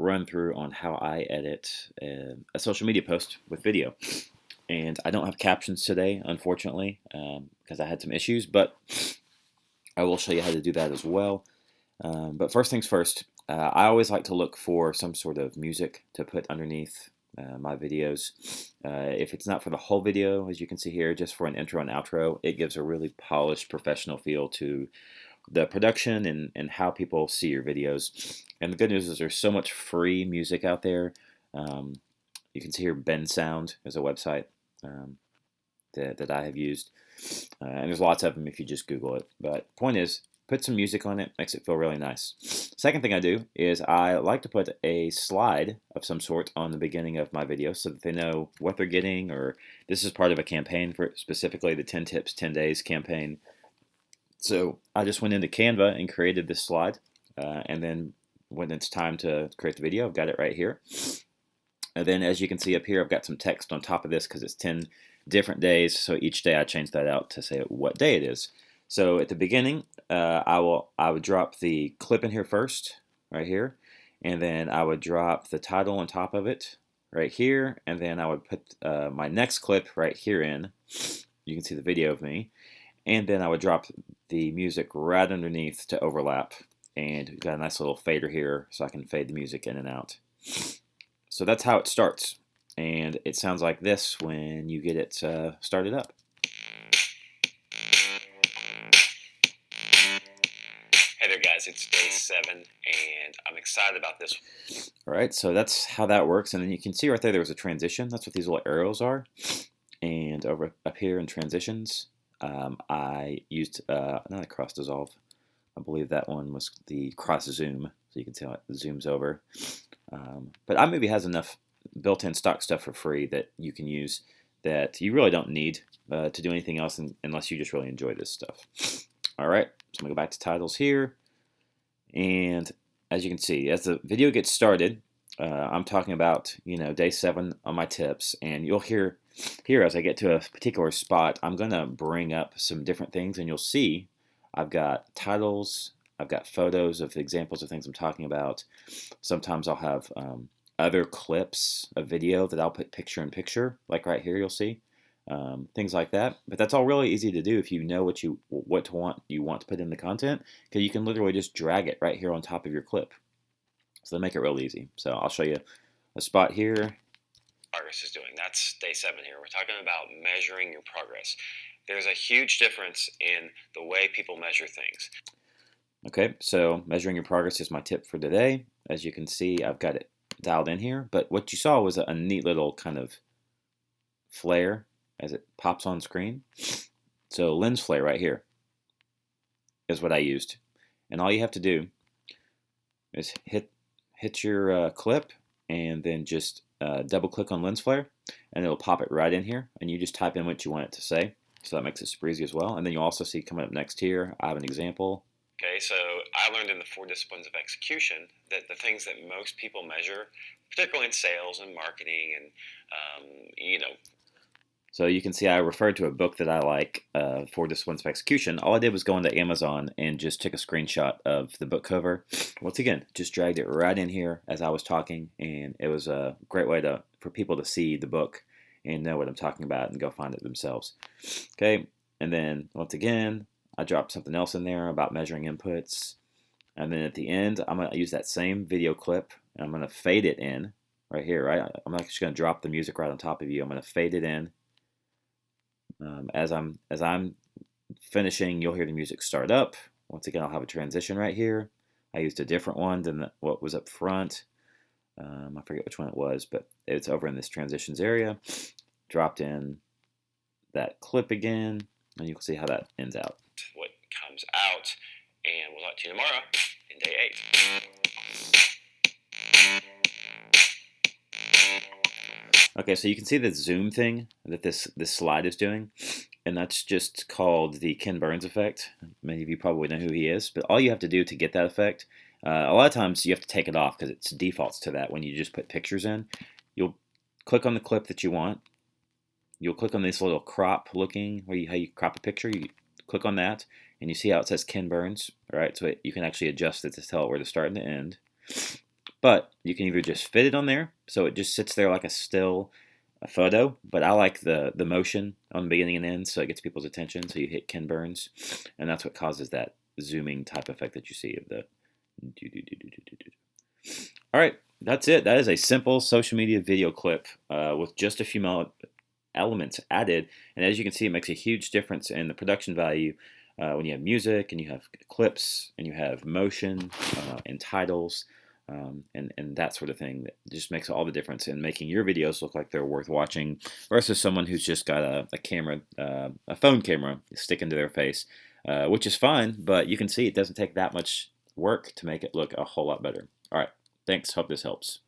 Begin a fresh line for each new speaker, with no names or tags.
run through on how I edit a social media post with video. And I don't have captions today, unfortunately, because I had some issues, but I will show you how to do that as well. But first things first, I always like to look for some sort of music to put underneath my videos. If it's not for the whole video, as you can see here, just for an intro and outro, it gives a really polished, professional feel to the production and how people see your videos. And the good news is there's so much free music out there. You can see here Ben Sound is a website that I have used. And there's lots of them if you just Google it. But point is, put some music on it, makes it feel really nice. Second thing I do is I like to put a slide of some sort on the beginning of my video so that they know what they're getting, or this is part of a campaign for specifically the 10 Tips, 10 Days campaign. So I just went into Canva and created this slide, and then when it's time to create the video, I've got it right here. And then as you can see up here, I've got some text on top of this because it's 10 different days, so each day I change that out to say what day it is. So at the beginning, I would drop the clip in here first, right here, and then I would drop the title on top of it, right here, and then I would put my next clip right here in. You can see the video of me, and then I would drop the music right underneath to overlap, and we've got a nice little fader here so I can fade the music in and out. So that's how it starts, and it sounds like this when you get it started up.
Hey there guys, it's day 7 and I'm excited about this.
Alright, so that's how that works, and then you can see right there was a transition. That's what these little arrows are. And over up here in transitions, I used not a cross dissolve. I believe that one was the cross zoom, so you can see how it zooms over. But iMovie has enough built-in stock stuff for free that you can use that you really don't need to do anything else unless you just really enjoy this stuff. Alright, so I'm going to go back to titles here. And as you can see, as the video gets started, I'm talking about, day 7 on my tips. And you'll hear here as I get to a particular spot, I'm going to bring up some different things. And you'll see I've got titles, I've got photos of examples of things I'm talking about. Sometimes I'll have other clips of video that I'll put picture in picture, like right here you'll see. Things like that, but that's all really easy to do if you know what you want to put in the content, because you can literally just drag it right here on top of your clip. So they make it real easy. So I'll show you a spot here.
Progress is doing. That's day 7 here. We're talking about measuring your progress. There's a huge difference in the way people measure things.
Okay, so measuring your progress is my tip for today. As you can see, I've got it dialed in here, but what you saw was a neat little kind of flare as it pops on screen. So lens flare right here is what I used. And all you have to do is hit your clip and then just double click on lens flare and it'll pop it right in here, and you just type in what you want it to say. So that makes it super easy as well. And then you'll also see coming up next here, I have an example.
Okay, so I learned in the 4 disciplines of execution that the things that most people measure, particularly in sales and marketing and,
So you can see I referred to a book that I like, 4 Disciplines of Execution. All I did was go into Amazon and just took a screenshot of the book cover. Once again, just dragged it right in here as I was talking, and it was a great way for people to see the book and know what I'm talking about and go find it themselves. Okay, and then once again, I dropped something else in there about measuring inputs. And then at the end, I'm going to use that same video clip, and I'm going to fade it in right here, right? I'm not just going to drop the music right on top of you. I'm going to fade it in. As I'm finishing, you'll hear the music start up. Once again, I'll have a transition right here. I used a different one than what was up front. I forget which one it was, but it's over in this transitions area. Dropped in that clip again, and you can see how that ends out.
What comes out, and we'll talk to you tomorrow in day 8.
Okay, so you can see the zoom thing that this slide is doing, and that's just called the Ken Burns effect. Many of you probably know who he is, but all you have to do to get that effect, a lot of times you have to take it off because it defaults to that when you just put pictures in. You'll click on the clip that you want. You'll click on this little crop looking, how you crop a picture. You click on that, and you see how it says Ken Burns, right? So you can actually adjust it to tell it where to start and to end. But you can either just fit it on there, so it just sits there like a still a photo. But I like the motion on the beginning and end, so it gets people's attention. So you hit Ken Burns, and that's what causes that zooming type effect that you see of the. All right, that's it. That is a simple social media video clip with just a few elements added, and as you can see, it makes a huge difference in the production value when you have music and you have clips and you have motion and titles and that sort of thing. That just makes all the difference in making your videos look like they're worth watching versus someone who's just got a camera, a phone camera sticking to their face, which is fine, but you can see it doesn't take that much work to make it look a whole lot better. All right, thanks. Hope this helps.